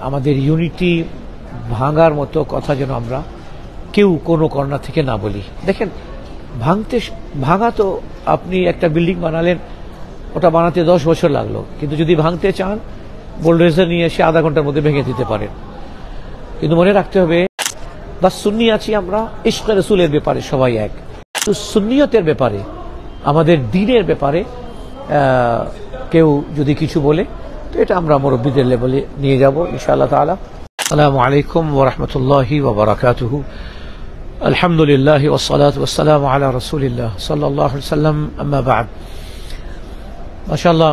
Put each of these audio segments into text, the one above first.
আমাদের ইউনিটি ভাঙার মতো কথা যেন আমরা কেউ কোনো কর্নার থেকে না বলি। দেখেন, ভাঙা তো আপনি একটা বিল্ডিং বানালেন, ওটা বানাতে 10 বছর লাগলো, কিন্তু যদি ভাঙতে চান বোল্ডোজার নিয়ে এসে আধা ঘন্টার মধ্যে ভেঙে দিতে পারেন। কিন্তু মনে রাখতে হবে, বাস সুন্নি আছি আমরা, ইশকে রাসূলের ব্যাপারে সবাই এক। তো সুন্নিয়তের ব্যাপারে, আমাদের দ্বীনের ব্যাপারে কেউ যদি কিছু বলে, তো এটা আমরা মুরব্বীদের লেভেলে নিয়ে যাব ইনশাআল্লাহ তাআলা। আসসালামু আলাইকুম ওয়া রাহমাতুল্লাহি ওয়া বারাকাতুহু। আলহামদুলিল্লাহ ওয়াসসালাতু ওয়াসসালামু আলা রাসূলিল্লাহ সাল্লাল্লাহু আলাইহি ওয়াসাল্লাম, আম্মা বা'দ। মাশাআল্লাহ,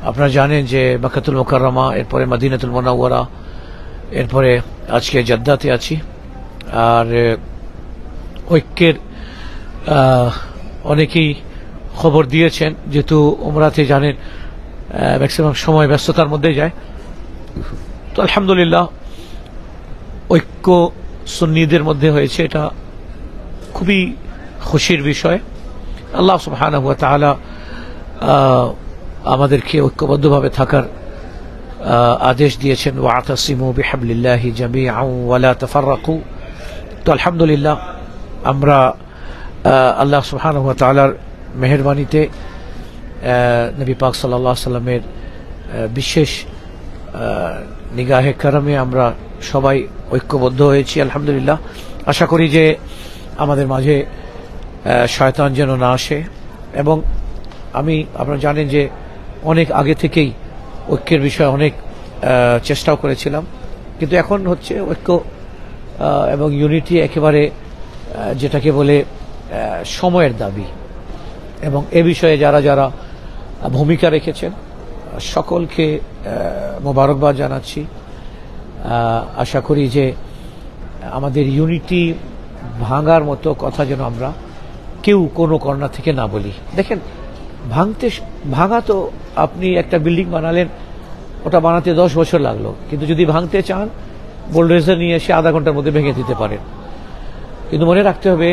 আপনারা জানেন যে মক্কাতুল মুকাররমা, এরপরে মদিনাতুল মুনাওয়ারা, এরপরে আজকে জেদ্দাতে আছি। আর ঐক্যের অনেকেই খবর দিয়েছেন, যেহেতু উমরাতে জানেন ম্যাক্সিমাম সময় ব্যস্ততার মধ্যে যায়। তো আলহামদুলিল্লাহ, ঐক্য সুন্নিদের মধ্যে হয়েছে, এটা খুবই খুশির বিষয়। আল্লাহ সুবহানাহু ওয়া তাআলা আমাদেরকে ঐক্যবদ্ধভাবে থাকার আদেশ দিয়েছেন, ওয়াতাসিমু বিহাবলিল্লাহি জামিআন ওয়া লা তাফাররাকু। তো আলহামদুলিল্লাহ, আমরা আল্লাহ সুবহানাহু ওয়া তাআলার মেহেরবানিতে নবী পাক সাল্লাল্লাহু আলাইহি সাল্লামের বিশেষ নিগাহে কারামে আমরা সবাই ঐক্যবদ্ধ হয়েছি আলহামদুলিল্লাহ। আশা করি যে আমাদের মাঝে শয়তান যেন না আসে। এবং আপনারা জানেন যে অনেক আগে থেকেই ঐক্যের বিষয়ে অনেক চেষ্টাও করেছিলাম, কিন্তু এখন হচ্ছে ঐক্য এবং ইউনিটি একেবারে যেটাকে বলে সময়ের দাবি। এবং এ বিষয়ে যারা যারা ভূমিকা রেখেছেন সকলকে মোবারকবাদ জানাচ্ছি। আশা করি যে আমাদের ইউনিটি ভাঙার মতো কথা যেন আমরা কেউ কোনো কর্নার থেকে না বলি। দেখেন, ভাঙা তো আপনি একটা বিল্ডিং বানালেন, ওটা বানাতে 10 বছর লাগলো, কিন্তু যদি ভাঙতে চান বোল্ডোজার নিয়ে এসে আধা ঘন্টার মধ্যে ভেঙে দিতে পারেন। কিন্তু মনে রাখতে হবে,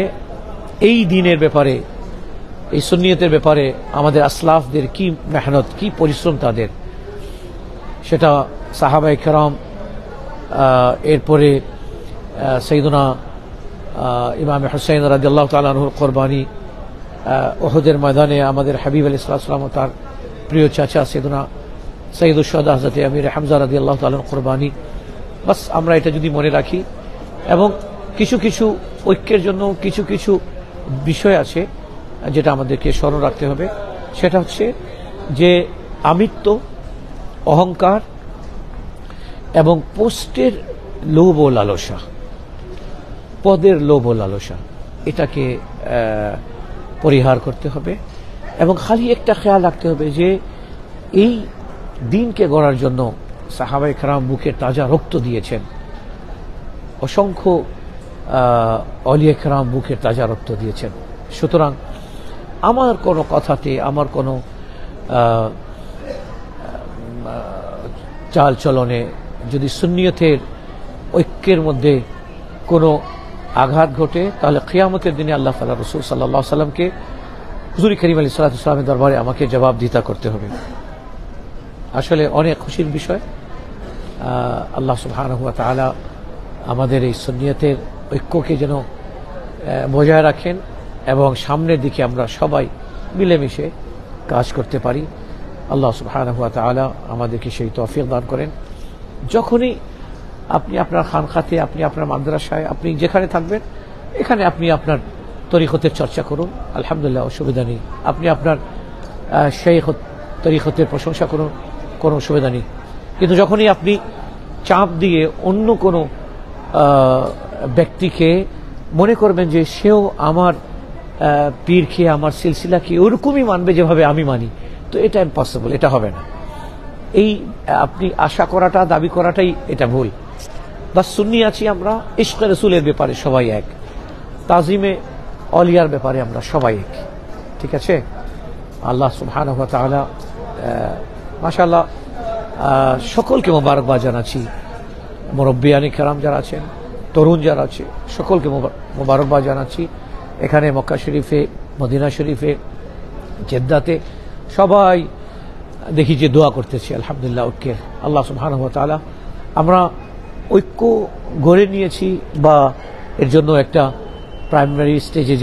এই দিনের ব্যাপারে, এই সুন্নিয়তের ব্যাপারে আমাদের আসলাফদের কি মেহনত, কি পরিশ্রম তাদের, সেটা সাহাবায়ে কেরাম, এরপরে সাইয়্যিদুনা ইমাম হুসাইন রাদিয়াল্লাহু তাআলা আনহুর কুরবানি, উহুদের ময়দানে আমাদের হাবিব আলাইহিস সালাম ও তার প্রিয় চাচা সাইয়্যিদুনা সাইয়্যিদুশ শুহাদা হযরত আমির হামজা রাদিয়াল্লাহু তাআলা কুরবানি। বাস আমরা এটা যদি মনে রাখি, এবং কিছু কিছু ঐক্যের জন্য কিছু কিছু বিষয় আছে যেটা আমাদেরকে স্মরণ রাখতে হবে। সেটা হচ্ছে যে আমিত্ব, অহংকার এবং পোস্টের লোভ ও লালসা, পদের লোভ ও লালসা, এটাকে পরিহার করতে হবে। এবং খালি একটা খেয়াল রাখতে হবে যে এই দিনকে গড়ার জন্য সাহাবায়ে কেরাম বুকের তাজা রক্ত দিয়েছেন, অসংখ্য আউলিয়া কেরাম বুকের তাজা রক্ত দিয়েছেন। সুতরাং আমার কোনো কথাতে, আমার কোনো চাল চলনে যদি সুন্নিয়তের ঐক্যের মধ্যে কোনো আঘাত ঘটে, তাহলে কিয়ামতের দিনে আল্লাহ তাআলা রাসূল সাল্লাল্লাহু আলাইহি ওয়াসাল্লামকে, হুজুর করিম আলাইহিস সালাতু ওয়াস সালামের দরবারে আমাকে জবাবদিহিতা করতে হবে। আসলে অনেক খুশির বিষয়। আল্লাহ সুবহানাহু ওয়া তাআলা আমাদের এই সুন্নিয়তের ঐক্যকে যেন বজায় রাখেন এবং সামনের দিকে আমরা সবাই মিলেমিশে কাজ করতে পারি। আল্লাহ সুবহানাহু ওয়া তাআলা আমাদেরকে সেই তৌফিক দান করেন। যখনই আপনি আপনার খানখাতে, আপনি আপনার মাদ্রাসায়, আপনি যেখানে থাকবেন, এখানে আপনি আপনার তরিকতের চর্চা করুন, আলহামদুলিল্লাহ, অসুবিধা নেই। আপনি আপনার শাইখ তরিকতের প্রশংসা করুন, কোনো অসুবিধা নেই। কিন্তু যখনই আপনি চাপ দিয়ে অন্য কোনো ব্যক্তিকে মনে করবেন যে সেও আমার পীরকে, আমার সিলসিলাকে ওরকমই মানবে যেভাবে আমি মানি, তো এটা ইম্পসিবল, এটা হবে না। এই আপনি আশা করাটা, দাবি করাটাই এটা ভুল। বাস সুন্নি আছি আমরা, ইশকে রাসূলের ব্যাপারে সবাই এক, তাজিমে আউলিয়ার ব্যাপারে আমরা সবাই এক। ঠিক আছে? আল্লাহ সুবহানাহু ওয়া তাআলা মাশাআল্লাহ সকলকে মোবারকবাদ জানাচ্ছি। মুরব্বিয়ানে কেরাম যারা আছেন, তরুণ যারা আছে, সকলকে মোবারকবাদ জানাচ্ছি। এখানে মক্কা শরীফে, মদিনা শরীফে, জেদ্দাতে সবাই দেখি যে দোয়া করতেছি আলহামদুলিল্লাহ ঐক্যের। আল্লাহ সুবহানাহু ওয়া তাআলা আমরা ঐক্য গড়ে নিয়েছি বা এর জন্য একটা প্রাইমারি স্টেজে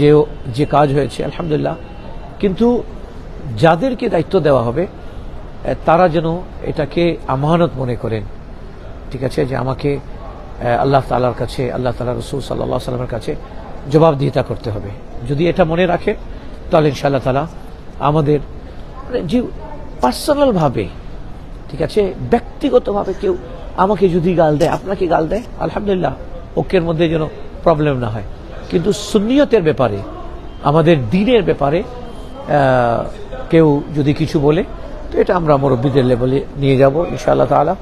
যে কাজ হয়েছে আলহামদুলিল্লাহ, কিন্তু যাদেরকে দায়িত্ব দেওয়া হবে তারা যেন এটাকে আমানত মনে করেন, ঠিক আছে, যে আমাকে আল্লাহ তাআলার কাছে, আল্লাহ তাআলা রাসূল সাল্লাল্লাহু আলাইহি ওয়াসাল্লামের কাছে জবাবদিহিতা করতে হবে। যদি এটা মনে রাখে তাহলে ইনশাআল্লাহ তাআলা আমাদের যে পার্সোনালভাবে, ঠিক আছে, ব্যক্তিগতভাবে কেউ আমাকে যদি গাল দেয়, আপনাকে গাল দেয়, আলহামদুলিল্লাহ ঐক্যের মধ্যে যেন প্রবলেম না হয়। কিন্তু সুন্নিয়তের ব্যাপারে, আমাদের দ্বীনের ব্যাপারে কেউ যদি কিছু বলে তো এটা আমরা মুরব্বীদের লেভেলে নিয়ে যাব ইনশাআল্লাহ তাআলা।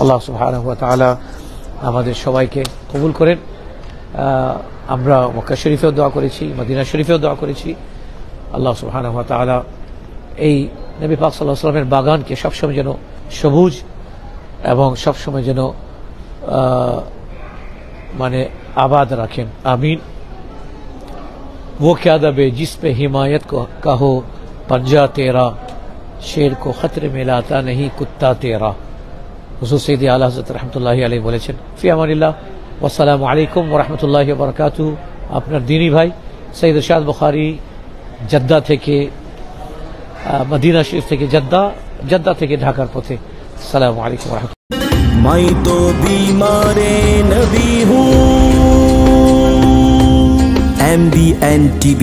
আল্লাহ সুবহানাহু ওয়া তাআলা আমাদের সবাইকে কবুল করেন। আমরা মক্কা শরীফেও দোয়া করেছি, মদিনা শরীফেও দোয়া করেছি। আল্লাহ সুবহানাহু ওয়া তাআলা এই নবী পাক সাল্লাল্লাহু আলাইহি ওয়াসাল্লামের বাগানকে সবসময় যেন সবুজ এবং সবসময় যেন মানে আবাদ রাখেন, আমিন। वो क्या दबे जिस पे हिमायत का हो पंजा तेरा, शेर को खतरे में लाता नहीं कुत्ता तेरा। हुजूर सैयद आला हज़रत रहमतुल्लाहि अलैहि বলেছেন। ফি আমানিল্লাহ, ওয়াসসালামু আলাইকুম ওয়া রাহমাতুল্লাহি ওয়া বারাকাতুহু। আপনার দ্বীনী ভাই সৈয়দ ইরশাদ বুখারী, জেদ্দা থেকে, মদিনা শরীফ থেকে জেদ্দা থেকে ঢাকার পথে। আসসালামু আলাইকুম ওয়া রাহমাতুল্লাহ। मैं तो बीमारे नबी हूँ। MBN TV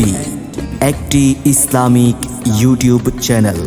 একটি ইসলামিক ইউটিউব চ্যানেল।